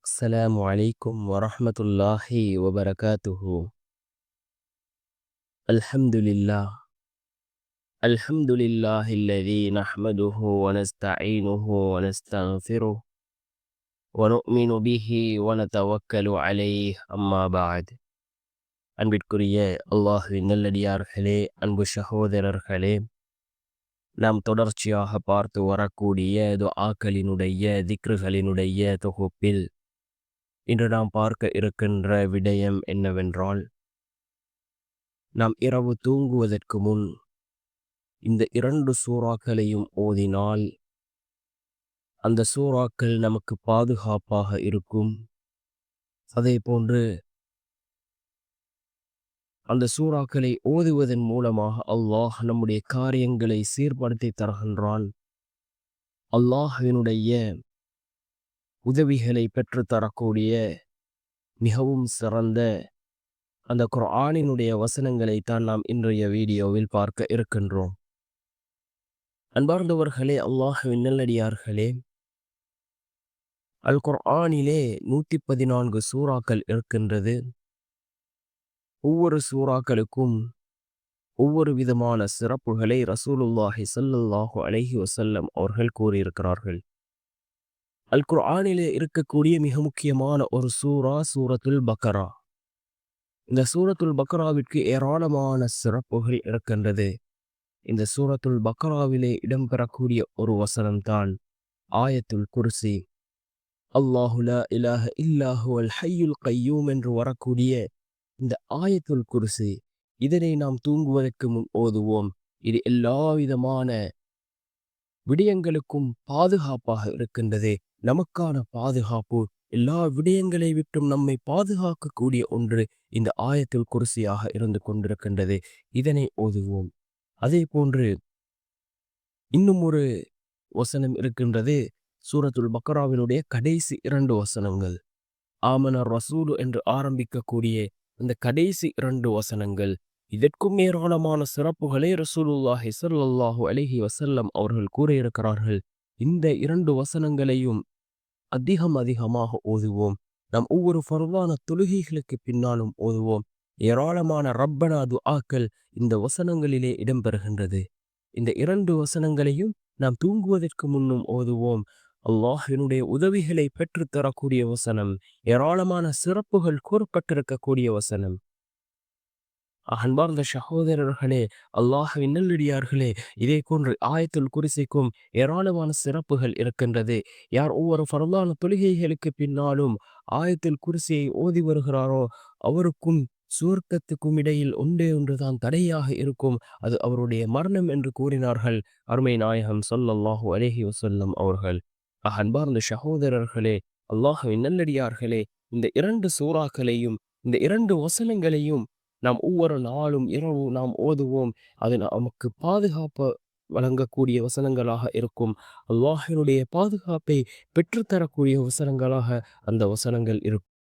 السلام عليكم ورحمة الله وبركاته. الحمد لله. الحمد لله الذي نحمده ونستعينه ونستغفره ونؤمن به ونتوكل عليه. أما بعد. அன்பிற்குரிய அல்லாஹ்வின் நல்லடியார்களே, அன்பு சகோதரர்களே, நாம் தொடர்ச்சியாக பார்த்து வரக்கூடிய துஆக்களினுடைய திக்ருகளினுடைய தொகுப்பில் இன்று நாம் பார்க்க இருக்கின்ற விடயம் என்னவென்றால், நாம் இரவு தூங்குவதற்கு முன் இந்த 2 சூறாக்களையும் ஓதினால் அந்த சூறாக்கள் நமக்கு பாதுகாப்பாக இருக்கும். அதே போன்று அந்த சூறாக்களை ஓதுவதன் மூலமாக அல்லாஹ் நம்முடைய காரியங்களை சீர்படுத்தி தருகின்றான். அல்லாஹ்வினுடைய உதவிகளை பெற்றுத்தரக்கூடிய மிகவும் சிறந்த அந்த குர்ஆனினுடைய வசனங்களை தான் நாம் இன்றைய வீடியோவில் பார்க்க இருக்கின்றோம். அன்பார்ந்தவர்களே, அல்லாஹ்வின் நல்லடியார்களே, அல் குர்ஆனிலே 114 சூறாக்கள் இருக்கின்றது. ஒவ்வொரு சூறாக்களுக்கும் ஒவ்வொரு விதமான சிறப்புகளை ரசூலுல்லாஹி ஸல்லல்லாஹு அலைஹி வஸல்லம் அவர்கள் கூறியிருக்கிறார்கள். அல் குர்ஆனிலே இருக்கக்கூடிய மிக முக்கியமான ஒரு சூரத்துல் பக்கரா. இந்த சூரத்துல் பக்கராவிற்கு ஏராளமான சிறப்புகள் இருக்கின்றது. இந்த சூரத்துல் பக்கராவிலே இடம்பெறக்கூடிய ஒரு வசனம்தான் ஆயத்துல் குர்சி. அல்லாஹு லா இலாஹ இல்லா ஹுவல் ஹய்யுல் கய்யூம் என்று வரக்கூடிய இந்த ஆயத்துல் குர்சி, இதனை நாம் தூங்குவதற்கு முன் ஓதுவோம். இது எல்லா விதமான விடயங்களுக்கும் பாதுகாப்பாக இருக்கின்றது. நமக்கான பாதுகாப்பு, எல்லா விடயங்களை விட்டும் நம்மை பாதுகாக்கக்கூடிய ஒன்று இந்த ஆயத்துல் குர்சியாக இருந்து கொண்டிருக்கின்றது. இதனை ஓதுவோம். அதே போன்று இன்னும் ஒரு வசனம் இருக்கின்றது. சூரத்துல் பக்கராவினுடைய கடைசி 2 வசனங்கள், ஆமனர் ரசூலு என்று ஆரம்பிக்கக்கூடிய அந்த கடைசி 2 வசனங்கள், இதற்கும் ஏராளமான சிறப்புகளை ரசூலுல்லாஹி ஸல்லல்லாஹு அலைஹி வஸல்லம் அவர்கள் கூறியிருக்கிறார்கள். இந்த 2 வசனங்களையும் அதிகமாக ஓதுவோம். நாம் ஒவ்வொரு ஃபர்தான தொழுகைகளுக்கு பின்னாலும் ஓதுவோம். ஏராளமான ரப்பனா துஆக்கள் இந்த வசனங்களிலே இடம்பெறுகின்றது. இந்த 2 வசனங்களையும் நாம் தூங்குவதற்கு முன்னும் ஓதுவோம். அல்லாஹ்வினுடைய உதவிகளை பெற்றுத்தரக்கூடிய வசனம், ஏராளமான சிறப்புகள் கூறப்பட்டிருக்கக்கூடிய வசனம். அன்பார்ந்த சகோதரர்களே, அல்லாஹ்வின் நல்லடியார்களே, இதே போன்று ஆயத்துல் குர்சிக்கும் ஏராளமான சிறப்புகள் இருக்கின்றது. யார் ஒவ்வொரு ஃபர்தான தொழுகைகளுக்கு பின்னாலும் ஆயத்துல் குர்சியை ஓதி வருகிறாரோ அவருக்கும் சுவர்க்கத்துக்கும் இடையில் ஒன்றே ஒன்றுதான் தடையாக இருக்கும். அது அவருடைய மரணம் என்று கூறினார்கள் அருமை நாயகம் ஸல்லல்லாஹு அலைஹி வஸல்லம் அவர்கள். அன்பார்ந்த சகோதரர்களே, அல்லாஹ்வின் நல்லடியார்களே, இந்த 2 சூறாக்களையும் இந்த 2 வசனங்களையும் நாம் ஒவ்வொரு நாளும் இரவு நாம் ஓதுவோம். அது நமக்கு பாதுகாப்பு வழங்கக்கூடிய வசனங்களாக இருக்கும். அல்லாஹ்வினுடைய பாதுகாப்பை பெற்றுத்தரக்கூடிய வசனங்களாக அந்த வசனங்கள் இருக்கும்.